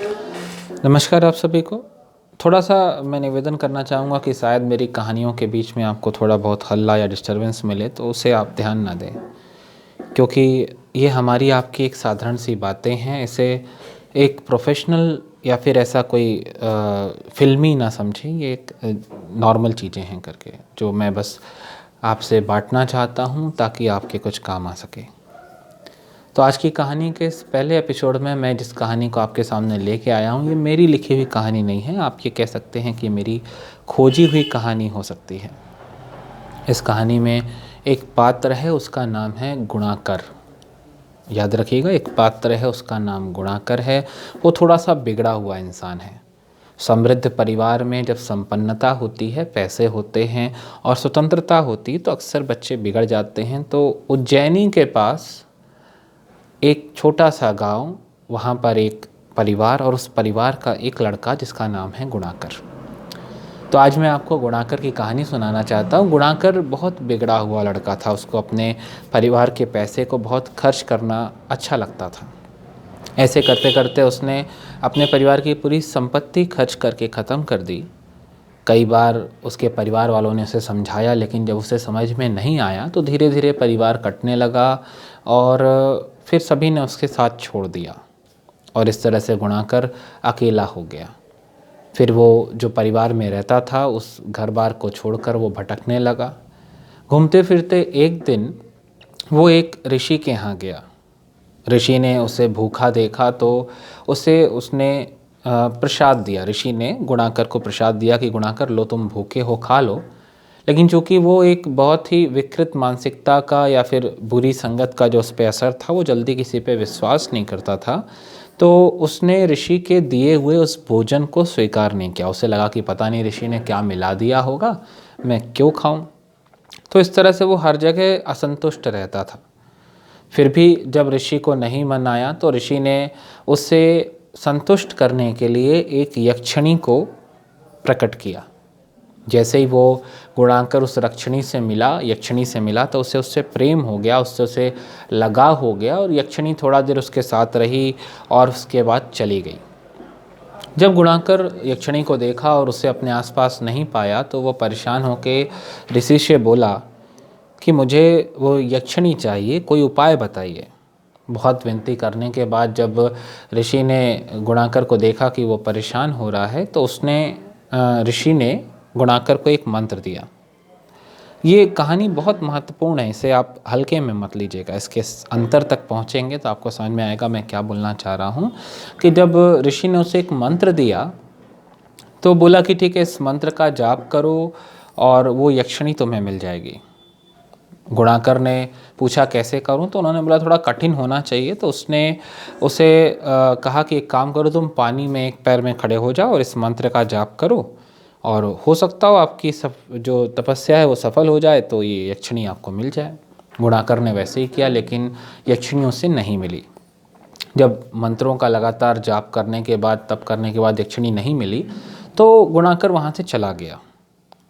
नमस्कार आप सभी को। थोड़ा-सा मैं निवेदन करना चाहूँगा कि शायद मेरी कहानियों के बीच में आपको थोड़ा बहुत हल्ला या डिस्टर्बेंस मिले तो उसे आप ध्यान ना दें। क्योंकि ये हमारी आपकी एक साधारण सी बातें हैं, इसे एक प्रोफ़ेशनल या फिर ऐसा कोई फ़िल्मी ना समझें, ये एक नॉर्मल चीज़ें हैं करके, जो मैं बस आपसे बाँटना चाहता हूँ ताकि आपके कुछ काम आ सके। तो आज की कहानी के इस पहले एपिसोड में मैं जिस कहानी को आपके सामने लेके आया हूँ, ये मेरी लिखी हुई कहानी नहीं है। आप ये कह सकते हैं कि मेरी खोजी हुई कहानी हो सकती है। इस कहानी में एक पात्र है, उसका नाम है गुणाकर। याद रखिएगा, एक पात्र है, उसका नाम गुणाकर है। वो थोड़ा-सा बिगड़ा हुआ इंसान है। समृद्ध परिवार में जब संपन्नता होती है, पैसे होते हैं और स्वतंत्रता होती है, तो अक्सर बच्चे बिगड़ जाते हैं। तो उज्जैनी के पास एक छोटा-सा गाँव, वहाँ पर एक परिवार और उस परिवार का एक लड़का जिसका नाम है गुणाकर। तो आज मैं आपको गुणाकर की कहानी सुनाना चाहता हूँ। गुणाकर बहुत बिगड़ा हुआ लड़का था, उसको अपने परिवार के पैसे को बहुत खर्च करना अच्छा लगता था। ऐसे करते-करते उसने अपने परिवार की पूरी संपत्ति खर्च करके ख़त्म कर दी। कई बार उसके परिवार वालों ने उसे समझाया, लेकिन जब उसे समझ में नहीं आया तो धीरे-धीरे परिवार कटने लगा और फिर सभी ने उसके साथ छोड़ दिया और इस तरह से गुणाकर अकेला हो गया। फिर वो जो परिवार में रहता था, उस घर-बार को छोड़कर वो भटकने लगा। घूमते-फिरते एक दिन वो एक ऋषि के यहाँ गया। ऋषि ने उसे भूखा देखा तो उसे उसने प्रसाद दिया। ऋषि ने गुणाकर को प्रसाद दिया कि गुणाकर लो, तुम भूखे हो, खा लो। लेकिन चूँकि वो एक बहुत ही विकृत मानसिकता का या फिर बुरी संगत का जो उस पे असर था, वो जल्दी किसी पे विश्वास नहीं करता था। तो उसने ऋषि के दिए हुए उस भोजन को स्वीकार नहीं किया। उसे लगा कि पता नहीं ऋषि ने क्या मिला दिया होगा, मैं क्यों खाऊं। तो इस तरह से वो हर जगह असंतुष्ट रहता था। फिर भी जब ऋषि को नहीं मनाया तो ऋषि ने उसे संतुष्ट करने के लिए एक यक्षिणी को प्रकट किया। जैसे ही वो गुणाकर उस यक्षिणी से मिला तो उसे उससे प्रेम हो गया, उससे लगाव हो गया और यक्षिणी थोड़ा देर उसके साथ रही और उसके बाद चली गई। जब गुणाकर यक्षिणी को देखा और उसे अपने आसपास नहीं पाया तो वो परेशान होकर ऋषि से बोला कि मुझे वो यक्षिणी चाहिए, कोई उपाय बताइए। बहुत विनती करने के बाद जब ऋषि ने गुणाकर को देखा कि वो परेशान हो रहा है तो ऋषि ने गुणाकर को एक मंत्र दिया। ये कहानी बहुत महत्वपूर्ण है, इसे आप हल्के में मत लीजिएगा। इसके अंतर तक पहुँचेंगे तो आपको समझ में आएगा मैं क्या बोलना चाह रहा हूँ। कि जब ऋषि ने उसे एक मंत्र दिया तो बोला कि ठीक है, इस मंत्र का जाप करो और वो यक्षिणी तुम्हें मिल जाएगी। गुणाकर ने पूछा कैसे करूं, तो उन्होंने बोला थोड़ा कठिन होना चाहिए। तो उसने उसे कहा कि एक काम करो, तुम पानी में एक पैर में खड़े हो जाओ और इस मंत्र का जाप करो और हो सकता हो आपकी जो तपस्या है वो सफल हो जाए, तो ये यक्षिणी आपको मिल जाए। गुणाकर ने वैसे ही किया, लेकिन यक्षिणी उससे नहीं मिली। जब मंत्रों का लगातार जाप करने के बाद, तप करने के बाद यक्षिणी नहीं मिली तो गुणाकर वहाँ से चला गया।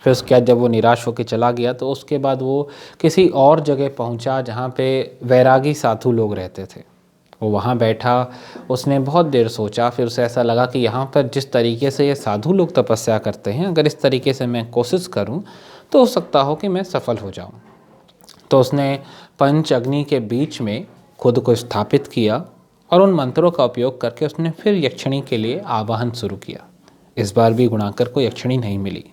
फिर उसके बाद जब वो निराश होकर चला गया तो उसके बाद वो किसी और जगह पहुंचा जहाँ पे वैरागी साधु लोग रहते थे। वो वहाँ बैठा, उसने बहुत देर सोचा। फिर उसे ऐसा लगा कि यहाँ पर जिस तरीके से ये साधु लोग तपस्या करते हैं, अगर इस तरीके से मैं कोशिश करूँ तो हो सकता हो कि मैं सफल हो जाऊँ। तो उसने पंच अग्नि के बीच में खुद को स्थापित किया और उन मंत्रों का उपयोग करके उसने फिर यक्षिणी के लिए आवाहन शुरू किया। इस बार भी गुणाकर को यक्षिणी नहीं मिली।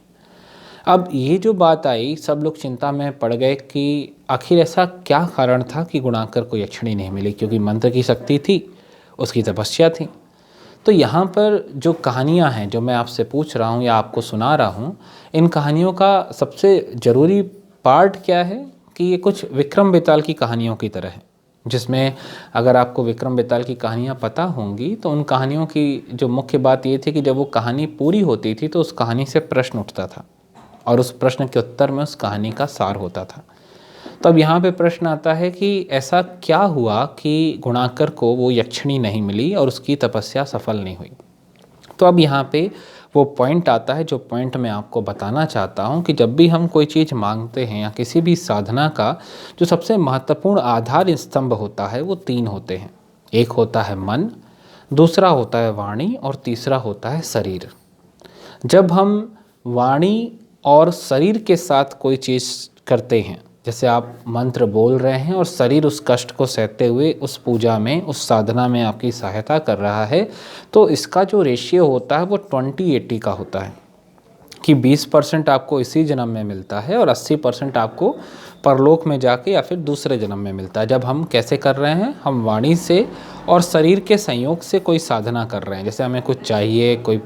अब ये जो बात आई, सब लोग चिंता में पड़ गए कि आखिर ऐसा क्या कारण था कि गुणाकर को यक्षिणी नहीं मिली, क्योंकि मंत्र की शक्ति थी, उसकी तपस्या थी। तो यहाँ पर जो कहानियाँ हैं जो मैं आपसे पूछ रहा हूँ या आपको सुना रहा हूँ, इन कहानियों का सबसे ज़रूरी पार्ट क्या है कि ये कुछ विक्रम बेताल की कहानियों की तरह है, जिसमें अगर आपको विक्रम बेताल की कहानियाँ पता होंगी तो उन कहानियों की जो मुख्य बात ये थी कि जब वो कहानी पूरी होती थी तो उस कहानी से प्रश्न उठता था और उस प्रश्न के उत्तर में उस कहानी का सार होता था। तो अब यहाँ पे प्रश्न आता है कि ऐसा क्या हुआ कि गुणाकर को वो यक्षिणी नहीं मिली और उसकी तपस्या सफल नहीं हुई। तो अब यहाँ पे वो पॉइंट आता है जो पॉइंट मैं आपको बताना चाहता हूँ कि जब भी हम कोई चीज़ मांगते हैं या किसी भी साधना का जो सबसे महत्वपूर्ण आधार स्तंभ होता है वो तीन होते हैं। एक होता है मन, दूसरा होता है वाणी और तीसरा होता है शरीर। जब हम वाणी और शरीर के साथ कोई चीज़ करते हैं, जैसे आप मंत्र बोल रहे हैं और शरीर उस कष्ट को सहते हुए उस पूजा में, उस साधना में आपकी सहायता कर रहा है, तो इसका जो रेशियो होता है वो 20-80 का होता है कि 20% आपको इसी जन्म में मिलता है और 80% आपको परलोक में जाके या फिर दूसरे जन्म में मिलता है। जब हम कैसे कर रहे हैं, हम वाणी से और शरीर के संयोग से कोई साधना कर रहे हैं, जैसे हमें कुछ चाहिए, कोई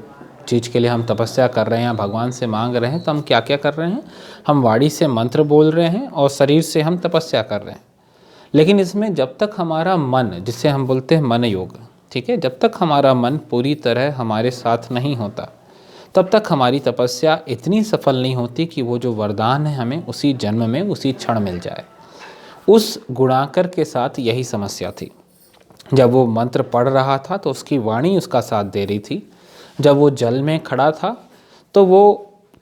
चीज़ के लिए हम तपस्या कर रहे हैं या भगवान से मांग रहे हैं, तो हम क्या क्या कर रहे हैं, हम वाणी से मंत्र बोल रहे हैं और शरीर से हम तपस्या कर रहे हैं। लेकिन इसमें जब तक हमारा मन, जिसे हम बोलते हैं मन योग, ठीक है, जब तक हमारा मन पूरी तरह हमारे साथ नहीं होता, तब तक हमारी तपस्या इतनी सफल नहीं होती कि वो जो वरदान है हमें उसी जन्म में, उसी क्षण मिल जाए। उस गुणाकर के साथ यही समस्या थी। जब वो मंत्र पढ़ रहा था तो उसकी वाणी उसका साथ दे रही थी, जब वो जल में खड़ा था तो वो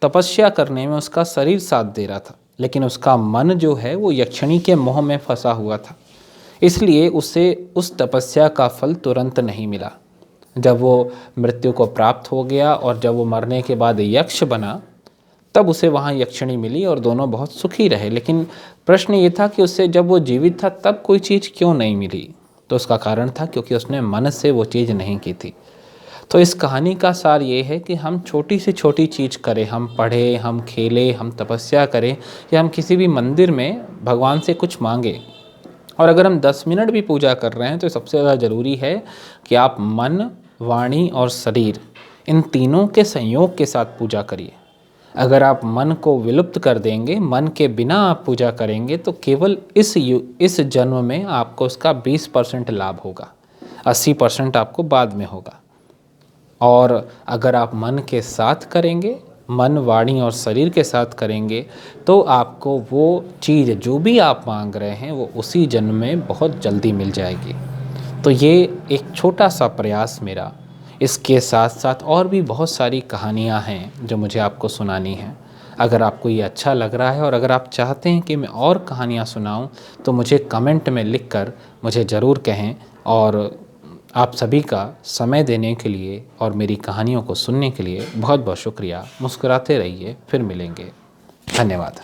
तपस्या करने में उसका शरीर साथ दे रहा था, लेकिन उसका मन जो है वो यक्षिणी के मोह में फंसा हुआ था, इसलिए उसे उस तपस्या का फल तुरंत नहीं मिला। जब वो मृत्यु को प्राप्त हो गया और जब वो मरने के बाद यक्ष बना, तब उसे वहाँ यक्षिणी मिली और दोनों बहुत सुखी रहे। लेकिन प्रश्न ये था कि उससे जब वो जीवित था तब कोई चीज़ क्यों नहीं मिली, तो उसका कारण था क्योंकि उसने मन से वो चीज़ नहीं की थी। तो इस कहानी का सार ये है कि हम छोटी से छोटी चीज़ करें, हम पढ़ें, हम खेलें, हम तपस्या करें, या हम किसी भी मंदिर में भगवान से कुछ मांगें, और अगर हम 10 मिनट भी पूजा कर रहे हैं तो सबसे ज़्यादा ज़रूरी है कि आप मन, वाणी और शरीर, इन तीनों के संयोग के साथ पूजा करिए। अगर आप मन को विलुप्त कर देंगे, मन के बिना आप पूजा करेंगे, तो केवल इस जन्म में आपको उसका 20% लाभ होगा, 80% आपको बाद में होगा। और अगर आप मन के साथ करेंगे, मन, वाणी और शरीर के साथ करेंगे, तो आपको वो चीज़ जो भी आप मांग रहे हैं वो उसी जन्म में बहुत जल्दी मिल जाएगी। तो ये एक छोटा सा प्रयास मेरा। इसके साथ साथ और भी बहुत सारी कहानियाँ हैं जो मुझे आपको सुनानी हैं। अगर आपको ये अच्छा लग रहा है और अगर आप चाहते हैं कि मैं और कहानियाँ सुनाऊं, तो मुझे कमेंट में लिखकर मुझे ज़रूर कहें। और आप सभी का समय देने के लिए और मेरी कहानियों को सुनने के लिए बहुत बहुत शुक्रिया। मुस्कुराते रहिए, फिर मिलेंगे। धन्यवाद।